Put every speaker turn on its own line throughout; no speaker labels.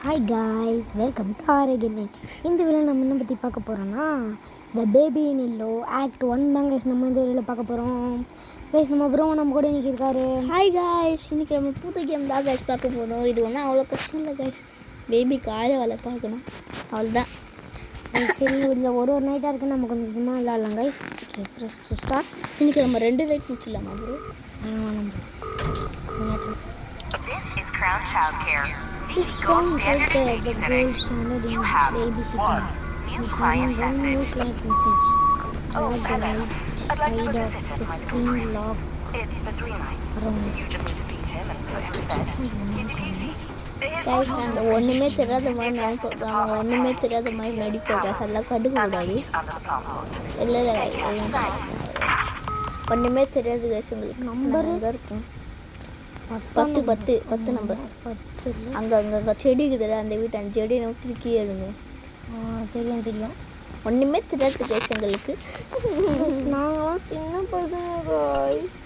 Hi guys, welcome to RA gaming. இந்த video நம்ம என்ன பற்றி பார்க்க போகிறோன்னா the baby in yellow act 1 தான் கைஸ் நம்ம இந்த வீடியோவில் பார்க்க போகிறோம். கைஸ் நம்ம ப்ரோ நம்ம கூட இன்றைக்கி இருக்காரு.
ஹாய் காய்ஸ், இன்றைக்கி நம்ம புது கேம் தான் கைஸ் பார்க்க போகிறோம். இது ஒன்றும் அவ்வளோ கஷ்டம் இல்லை கைஸ். பேபி காலை வேலை பார்க்கணும், அவ்வளோதான்.
சரி, இதில் ஒரு நைட்டாக இருக்குது, நம்ம கொஞ்சம் கொஞ்சமாக விளாட்லாம் guys. Okay, press to start.
இன்றைக்கி நம்ம 2 லைட் முடிச்சிடலாமா bro?
Crown Child Care.
This Crown is the gold standard in babysitting. You have one new client message. Toward the right side of the screen, lock
It's the green light.
around.
You just need to feed him and put him to bed. Is it easy?
Guys நாங்கள் ஒன்றுமே தெரியாத மாதிரி நினைப்போம், அவன் ஒன்றுமே தெரியாத மாதிரி நடிப்போம் guys. அதெல்லாம் கண்டுக்கூடாது.
Under the palm hold.
இல்லை ஒன்றுமே தெரியாது கைஸ். உங்களுக்கு
நம்பரு
இருக்கும் 10 நம்பர்.
10 இல்லை,
அங்கே செடி இருக்குதுல்ல, அந்த வீட்டு அந்த செடியை நோக்கி கீழே எழுங்க.
தெரியும்.
ஒன்றுமே தெரியாது கைஸ் எங்களுக்கு.
நாங்களாம் சின்ன பசங்க காய்ஸ்.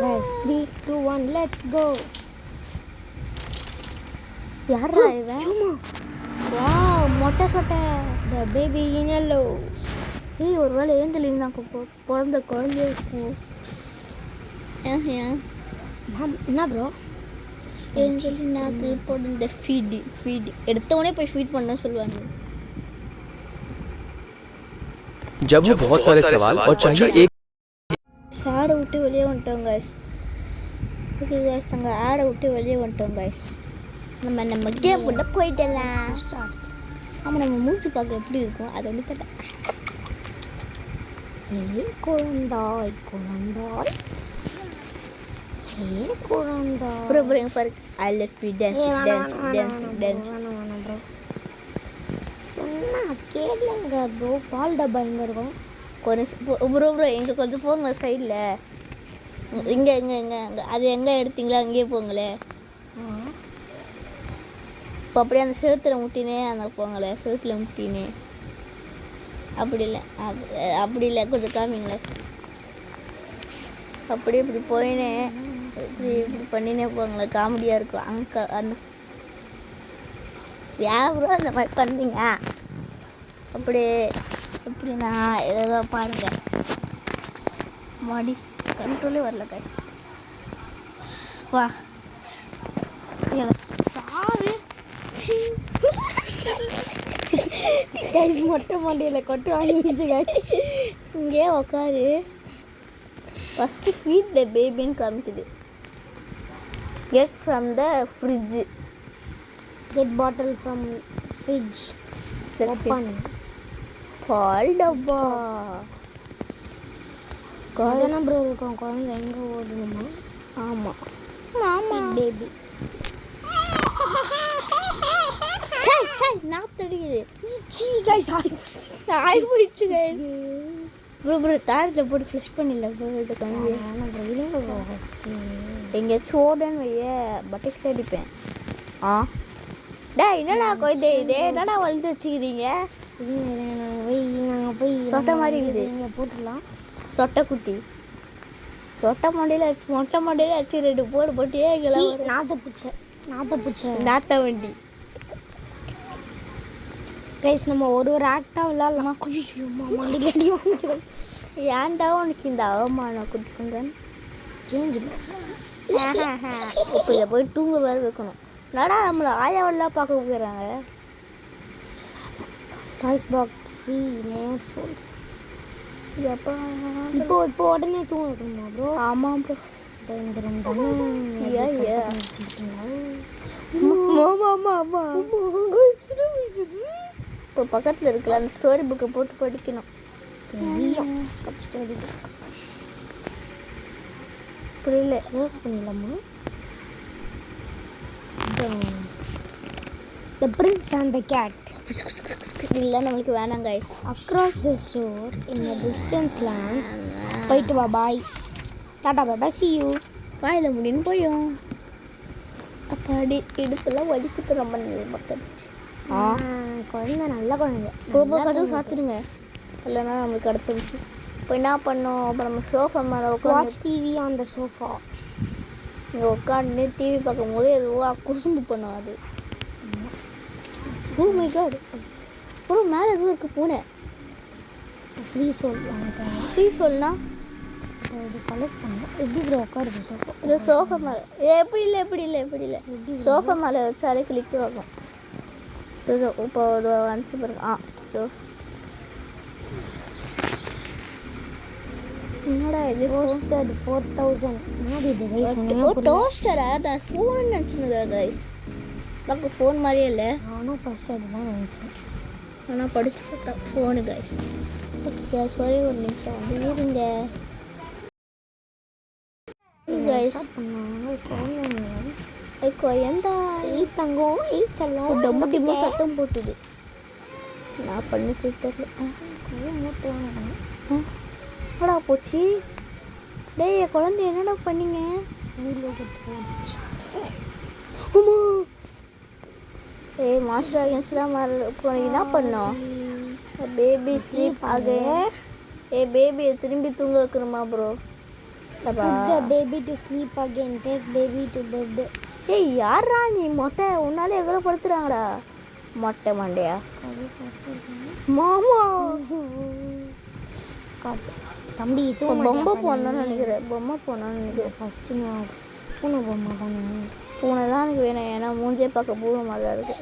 Guys, 3, 2, 1, let's go.
யாரா இவன்? வாவ், மொட்டை சொட்டை.
The baby in yellow.
ஏய், ஒரு வேளை ஏஞ்சலின் நான் பிறந்த குழந்தைய இருக்கும். ஏன்
என்ன ப்ரோ?
ஏஞ்சலினாக்கு போடுற ஃபீடு எடுத்தவொடனே போய் ஃபீட் பண்ண சொல்லுவாங்க.
जब वो बहुत सारे सवाल और चाहिए एक
ஆடை விட்டு வெளியே வந்துட்டோம் கைஸ். ஓகே கைஸ், நாங்கள் ஆடை விட்டு வெளியே வந்துட்டோம் கைஸ். நம்ம கேம் பண்ண போயிட்டலாம்.
ஸ்டார்ட்.
ஆமாம், நம்ம மூச்சு பார்க்க எப்படி இருக்கும் அதை வந்து தட்டேன்.
குழந்தாய்
அப்புறம் எங்கள் பாரு, I let be dance.
Bro சொன்னா கேளுங்க ப்ரோ. பால் டப்பா எங்கே இருக்கும்?
கொஞ்சம் ப்ரோ எங்கே கொஞ்சம் போங்க சைடில். இங்கே அது எங்கே எடுத்தீங்களோ அங்கேயே போங்களே. இப்போ அப்படியே அந்த செவுத்துல முட்டினே அங்கே போங்களே, செவுத்துல முட்டினே. அப்படி இல்லை கொஞ்சம் காமிங்களே. அப்படியே இப்படி போயினே இப்படி பண்ணினே போங்களே, காமெடியாக இருக்கும். அண்ணா யாரும் அந்த மாதிரி பண்ணுறீங்க? அப்படியே எப்படின்னா ஏதோ பாருங்க. மாடி கண்ட்ரோலே வரல கைஸ். வா சாவு.
கைஸ், மொட்டை மாண்டியில் கொட்டு வாங்கிடுச்சு கைஸ்.
இங்கே உக்காரு. ஃபஸ்ட்டு ஃபீட் த பேபின்னு காமிக்குது. Get from the fridge.
Get bottle from fridge. Open.
பால் டப்பா.
தானே ப்ரோ இருக்கும். குழந்தை எங்கே ஓடணுமா?
ஆமாம்
பேபி.
நாத்தடிக்குது.
கைஸ்,
ஆய் போயிடுச்சு கைஸ். ப்ரோ தாரத்தில் போட்டு ஃப்ரெஷ் பண்ணிடல ப்ரோ. இது குழந்தைய எங்கேயாச்சும் ஓடன்னு வைய பட்டர்ஃப்ளை அடிப்பேன். என்னடா கொய்தே இது என்னடா வளர்த்து வச்சுக்கிறீங்க?
நாங்கள் போய்
சொட்டை மாதிரி இருக்குது.
இங்கே போட்டுடலாம்.
சொட்டை குட்டி மொட்டை மண்டையில் அடிச்சு 2 போட்டு ஏங்கலாம்.
நாத்தப்பூச்சை
நாத்த வண்டி.
கைஸ், நம்ம ஒரு ஆக்டாக விளாட்லாமா? ஐயோ மண்டியில் அடி வாங்கிச்சு.
ஏன்டா உனக்கு இந்த அவமானம் கொடுத்துருங்க.
சேஞ்ச்
இப்போ இதை போய் தூங்க வேறு வைக்கணும். நடா நம்மளை ஆயாவெல்லாம் பார்க்க போகிறாங்க.
டாய்ஸ் பாக்ஸ் ஃப்ரீ மோர் ஃபோன்ஸ். இப்போ உடனே தூங்க வைக்கணுமா ப்ரோ?
ஆமாம் ப்ரோ.
இந்த ரெண்டு
இப்போ பக்கத்தில் இருக்கல அந்த ஸ்டோரி புக்கை போட்டு படிக்கணும்.
ஸ்டோரி புக்
புரியல.
க்ளோஸ் பண்ணிடலாமா? The Prince and the Cat.
இல்லை, நம்மளுக்கு வேணாம் guys.
Across the shore in a distant lands. போயிட்டு வா, பாய். டாடா பாய், பாய், see you.
வாயில் முடின்னு போயும். அப்பாடி இடுப்பெல்லாம் வலிக்குது. ரொம்ப நல்ல பக்கத்துச்சு.
குழந்தை நல்ல குழந்தை.
ரொம்ப கதவு சாத்துடுங்க, இல்லைன்னா நம்மளுக்கு அடுத்த விஷயம். இப்போ என்ன பண்ணோம், அப்போ நம்ம சோஃபா மேலே
வாட்ச்
உட்காந்து
டிவி ஆன் த சோஃபா.
இங்கே உட்காந்து டிவி பார்க்கும்போது எதுவோ குசும்பு பண்ணும் அது. ஓ மை காட், ப்ரோ மேலே எதுவும் இருக்குது பூனை.
ஃப்ரீ சோல் வாங்க.
ஃப்ரீ சொல்லனா
இது கலெக்ட் பண்ணோம். எப்படி ப்ரோ உட்காருது சோஃபா?
இது சோஃபா மேலே எப்படி இல்லை சோஃபா மேலே வச்சாலே கிளிக் ஆகும். இது இப்போ ஒரு அனுப்பிச்சு பாருங்க. இதோ என்னடா இது
ரோஸ்டட் 4000. என்னது இது கைஸ்?
டோஸ்டரா? நான் ஃபோன் நினச்சினதா கைஸ். பார்க்க ஃபோன் மாதிரியே இல்லை,
நானும் ஃபர்ஸ்ட் அது தான் நினச்சேன்.
ஆனால் படிச்சு பார்த்தா ஃபோனு கைஸ். ஓகே கைஸ், ஒரே ஒரு நிமிஷம் வந்து இருங்க கைஸ். ஐக்கோ எந்த
தங்கம் செல்லம்
டம்மு டிம்மு சத்தம் போட்டுது. நான் பண்ணிச்சு தெரியல. என்னடா போச்சு? டேய் என் குழந்தை என்னடா பண்ணீங்க? அம்மா ஏய் மாஸ்டர் அகேன்ஸ்டாக மாறி என்ன பண்ணோம்? பேபி ஸ்லீப் ஆக பேபியை திரும்பி தூங்க வைக்கணுமா ப்ரோ? சபா
baby to sleep again, take baby to bed.
ஏய் யாரா நீ? மொட்டை உன்னாலே எவ்வளோ படுத்துறாங்கடா மொட்டை மண்டையா. மாமா
தம்பி
பொம்மை போனான்னு நினைக்கிறேன்.
ஃபஸ்ட்டு நான் பூனை பொம்மை தானே.
பூனை தான் எனக்கு வேணும், ஏன்னா மூஞ்சே பார்க்க பூனை மாதிரி தான் இருக்குது.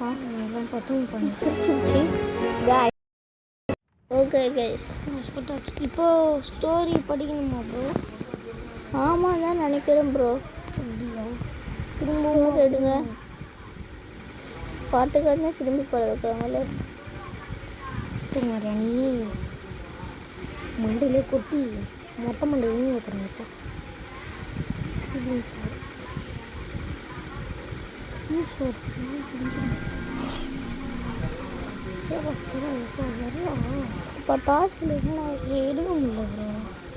அதெல்லாம் பத்தும் பண்ணி
சிரிச்சிருச்சு காய். ஓகே கைஸ்,
ஹாஸ்பிட்டாச்சு. இப்போ ஸ்டோரி படிக்கணுமா ப்ரோ?
ஆமாம் தான் நினைக்கிறேன் ப்ரோ.
அப்படியா?
திரும்ப எடுங்க பாட்டுக்காரனே திரும்பி பட வைக்கிறாங்களே.
தூங்குறியா நீ? மண்டையிலே கொட்டி மொட்டை மண்டையிலையும் வைக்கிறேன்.
இப்போ டாஸ்கில் என்ன
எடுக்க முடியல ப்ரோ.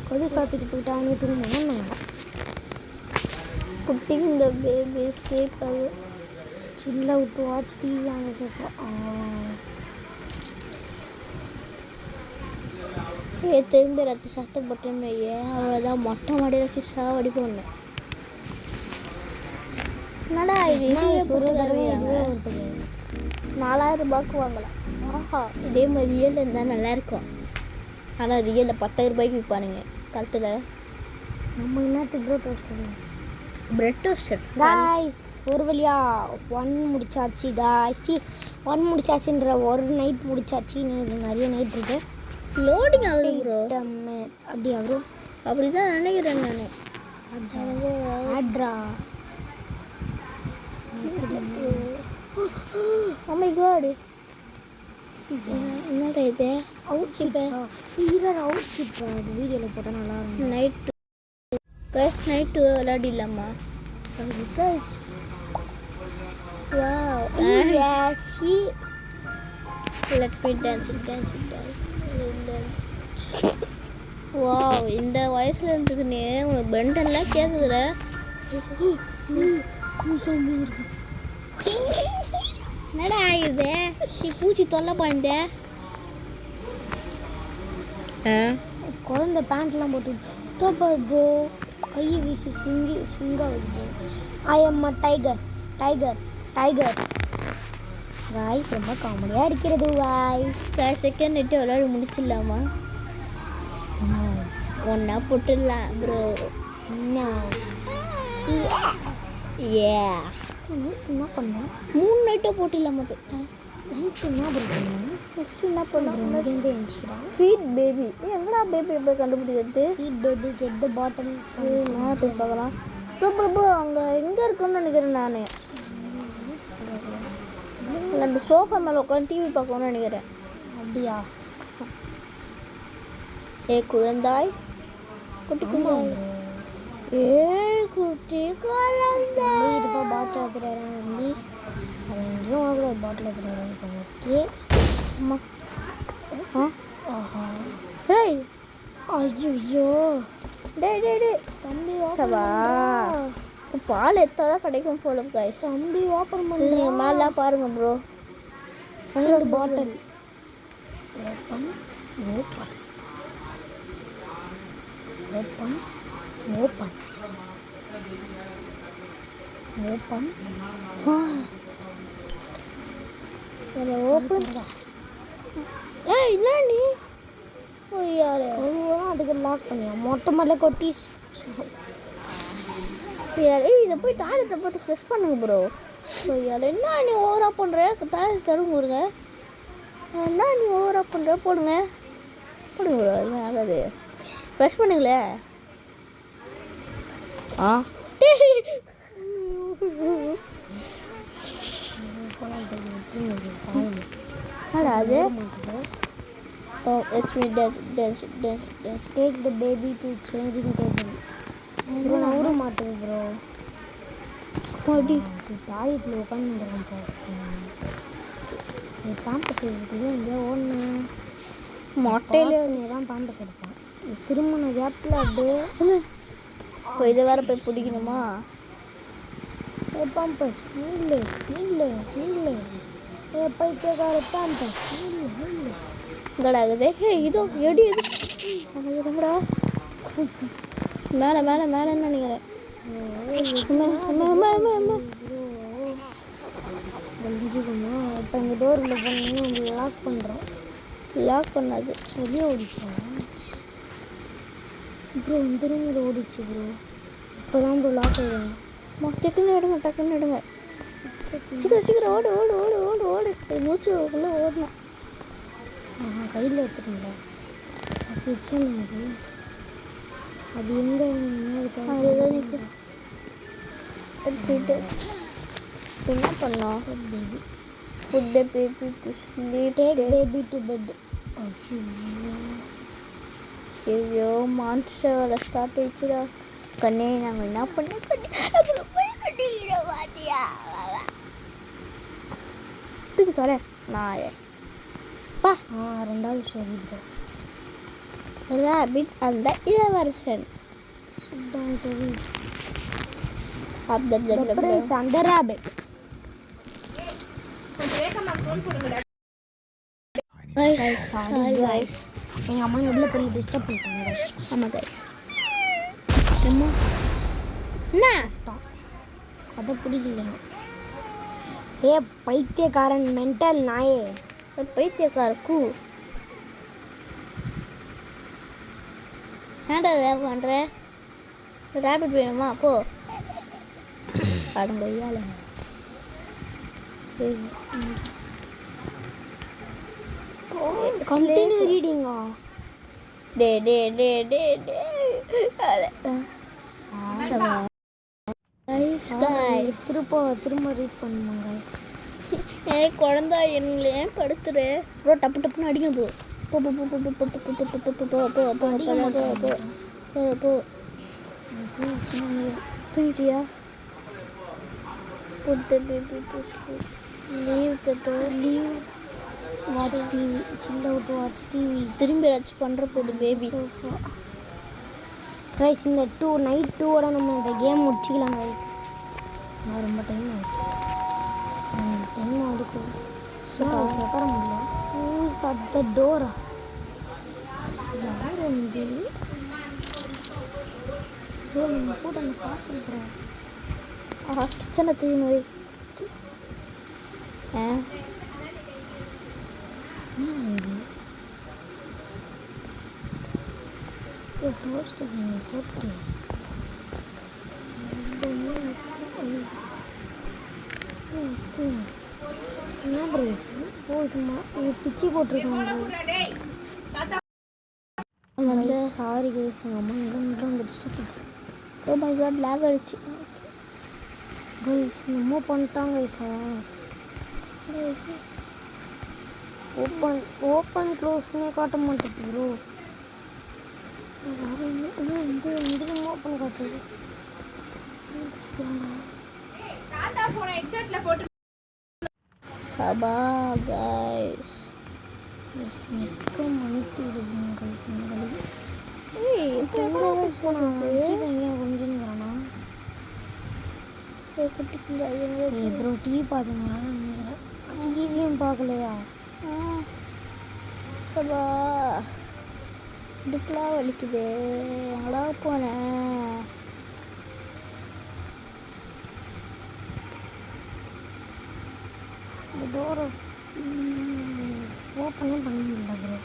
கொதி சாத்திட்டு போயிட்டு அவனே தூங்கணும்.
புட்டிங் த பேபி ஸ்லீப் அது
chill out to watch TV on the sofa.
திரும்பி வச்சு சட்டை போட்டேன்னு அவ்வளோதான், மொட்டை மாடியில் வச்சு சாவடி போடணும். என்னடா இது?
ஒரு தடவை இதுவே ஒருத்தர்
4000 ரூபாய்க்கு வாங்கலாம். ஆஹா, இதே மாதிரி ரியல் இருந்தால் நல்லாயிருக்கும். ஆனால் ரியலில் 10,000 ரூபாய்க்கு விற்பானுங்க கரெக்டில்.
நம்ம என்னத்துக்கு bro toaster?
Bread toaster
guys. ஒரு வழியா 1 முடிச்சாச்சு காய்ஸ். 1 முடிச்சாச்சுன்ற ஒரு நைட் முடிச்சாச்சு. இன்னும் நிறைய நைட் இருக்கு.
லோடிங் ஆகுது ப்ரோ.
அப்படியா ப்ரோ?
அப்படி தான் நினைக்கிறேன் நான்.
ஆட்ரா.
Oh my god, என்னடா இது?
அவுட்ஃபிட் அது வீடியோவில் போட்டால் நல்லா இருக்கும்.
நைட்டு கைஸ், நைட்டு விளையாடிடலாமா?
கைஸ்
வாவ்,
ஆச்சி.
Let me dance. வாவ், இந்த வயசில் இருந்துக்குன்னே உங்களுக்கு பெண்டெல்லாம் கேட்குதுல. என்னடா ஆகுது? நீ பூச்சி தொல்லை பண்ண.
குழந்தை பேண்ட்லாம் போட்டு தோப்பர் ப்ரோ. கையை வீசி ஸ்விங்காக bro. I am a tiger. Guys ரொம்ப காமெடியாக இருக்கிறது காய்ஸ்.
செகண்ட் நைட்டு விளையாட முடிச்சிடலாமா? ஒன்றா போட்டுடலாம் ப்ரோ.
என்ன பண்ணோம்?
3 நைட்டோ போட்டுடலாம் மட்டும்.
நைட்டு என்ன பண்ணுறோம்?
நெக்ஸ்ட் என்ன பண்ணோம்?
இங்கேருந்து எழுந்துச்சிடும்.
Feed baby. எங்கடா பேபி போய் கண்டுபிடிக்கிறது?
Feed baby get the bottle.
நான் போய் பார்க்கலாம். ப்ரோ அங்கே எங்கே இருக்குன்னு நினைக்கிறேன் நான். அந்த சோஃபா மேலே உட்காந்து டிவி பார்க்கணும்னு நினைக்கிறேன்.
அப்படியா?
குழந்தாய், குட்டி குழந்தாய். குட்டி குழந்தாய்.
இருப்பா பாட்டில் எடுத்துகிறேன் நம்பி. அது எங்கேயும் வாங்கல. பாட்டில் எடுத்துகிறேன். ஓகே
அம்மா.
ஆஹா.
ஹேய்,
ஐயோ
டே
தம்பி
சவா. பால் எத்தாதான் கிடைக்கும் போல கைஸ்.
தம்பி ஓப்பன்
நீங்கள்
பண்ணி
மேலே பாருங்க bro.
Find bottle. Open. Open open open
open ஏய் என்ன நீ ஓய்யாரே
அதுக்கு லாக் பண்ணியா மொட்டை மலை கொட்டி
ஏய் இதை போய் டாய்லெட்டை போட்டு ஃப்ரெஷ் பண்ணுங்க ப்ரோ ஓய்யாரே என்ன நீ ஓவராக பண்ணுற டாய்லெட் தருங்க என்ன நீ ஓவராக பண்ணுற போடுங்க போடுங்க ப்ரோ என்ன ஆகாது ஃப்ரெஷ் பண்ணுங்களே ஆ என்னடா அது ஓ let's me dance
take the baby to changing table bro நான் விட மாட்டேன் ப்ரோ
பாடி
டாய்லெட்டில் உட்காந்துருக்கேன் ப்ரோ பாம்பஸ் எடுத்துட்டு எங்கேயோ ஓடனேன்
மொட்டையிலே
தான் பாம்பஸ் எடுப்பேன் திரும்பின கேப்பில் அப்படியே
இப்போ இதை வேற போய் பிடிக்கணுமா
ஏ பாம்பஸ் இல்லை இல்லை இல்லை ஏ பைத்தியக்கார பாம்பஸ் இல்லை இல்லை
இங்கடாகுது ஹே இதோ எடி எது அதுடா மேலே மேலே மேலேன்னு நினைக்கிறேன்
தெரிஞ்சுக்கணுமா இப்போ இந்த டோரில் போனீங்கன்னா லாக் பண்ணுறோம்
லாக் பண்ணாது
வெளியே ஓடிச்சா ப்ரோ இந்த ரூமில் ஓடிச்சு ப்ரோ இப்போ தான் ப்ரோ லாக் ஆகிடுங்க
டக்குன்னு எடுங்க சீக்கிரம் சீக்கிரம் ஓடு ஓடு ஓடு ஓடு ஓடு மூச்சு உள்ளே ஓடணும்
கையில் எடுத்துட்டீங்களா பிரச்சனை அது அது எங்கே
அதுதான் நிற்கும் எடுத்துக்கிட்டு என்ன பண்ணோம்
baby
put the baby to sleep
take baby to bed
ஐயோ மான்ஸ்டர் வர ஸ்டார்ட் ஆயிடுச்சுடா கண்ணே நாங்கள் என்ன பண்ண கண்ணே அப்புறம் போய் கட்டிக்கிற பாத்தியா தூக்கி தொலை நான் பா
ரெண்டாவது ஸ்டோரி ப்ரோ
ரேபிட் அந்த இளவரசன்
பிரின்ஸ் அந்த ரேபிட் சாரி கைஸ் எங்கள் அம்மா உள்ள போய் டிஸ்டர்ப் பண்ணிட்டாங்க
ஆமாம் கைஸ் அம்மா என்ன
அதை பிடிக்கலைங்க ஏ பைத்தியக்காரன் மென்டல் நாயே
பைத்தியக்கார கூ ஏன்டா ரேப் பண்ணுற ரேபிட் வேணுமா போ படம் கொய்யால
கண்டினியூ ரீடிங்கா
டே டே டே டே டே
திரும்ப ரீட் பண்ணுமா கைஸ்
ஏய் குழந்தா எங்களை ஏன் படுத்துற ப்ரோ டப்பு டப்புன்னு அடிங்க போ போ போ போ போ போ போ போ போ போ போ போ போ போ போ போ தூங்கிட்டியா put the baby to sleep leave the door
leave watch TV chill out watch TV
திரும்பி ஏதாச்சும் பண்ணுற போது பேபி
சோஃபா கைஸ் இந்த நைட் 2ஓட நம்ம இந்த கேம் முடிச்சிக்கலாம் கைஸ் நான் ரொம்ப டைம் ஆகிடுச்சு டைம் அதுக்கு உட்கார முடியல ஹூஸ் அட் த டோரா யார் வந்து போட்டு அந்த பார்சல் ப்ரோ
கிச்சனை தூக்கி வை ஆ
டோஸ்ட் போட்டு என்ன ப்ரோ போதுமா இது பிச்சு போட்டிருக்காங்க சாரி கைஸ் எங்கள் அம்மா எங்கே வந்து டிஸ்டர்ப் பண்ணுறேன்
ஓ மை காட் லேக் ஆயிடுச்சு
கைஸ் என்னமோ பண்ணிட்டாங்க கைஸா ஓப்பன் க்ளோஸ்னே காட்ட மாட்டேங்குது ப்ரோ இந்த ஓப்பன் காட்டுது
சபா கைஸ்
மிக்க மணித்து விடுவோம் கைஸ் எங்களை
ஏய்
கொஞ்சினுங்கிறானா
குட்டிக்குள்ள எங்கே
ப்ரோ டிவி பார்த்தீங்கன்னா நினைக்கிறேன் டிவியும் பார்க்கலையா
சபா இடுப்புலாம் வலிக்குது. எங்கடா போனேன்?
இந்த டோரை ஓப்பனே பண்ண முடியல ப்ரோ.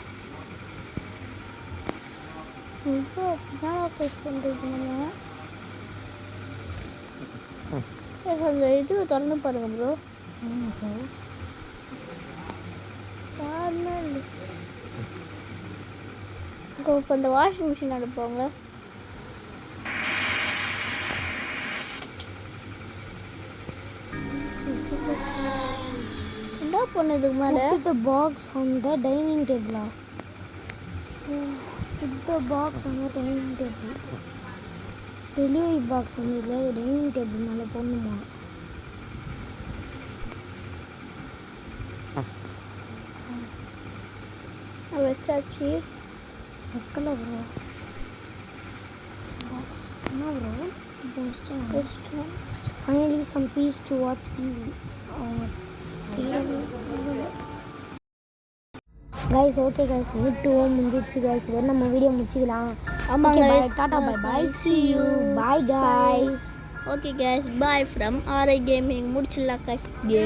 இப்போ என்னடா ப்ரெஸ் பண்ணுறது நம்ம? அந்த இது திறந்து பாருங்க ப்ரோ.
ப்ரோ
யாருமே இல்லை. இப்போ இந்த வாஷிங் மிஷின் அனுப்புவாங்க. என்ன பண்ணதுக்கு மேலே?
put the box on the dining table. Put the box on the dining table. Delivery box வந்து இல்லை, டைனிங் டேபிள் மேலே போடணுமா?
வச்சாச்சு.
வைக்கல ப்ரோ. பாக்ஸ் என்ன bro? Finally some peace to watch TV. Guys okay guys, night 2 முடிஞ்சிச்சு guys. வேறு நம்ம வீடியோ முடிச்சுக்கலாம்.
ஆமாங்க
Okay, bye.
guys.
Tata, bye bye. See you. Bye guys.
Okay guys, bye from RI Gaming. முடிச்சிடலாம் guys game.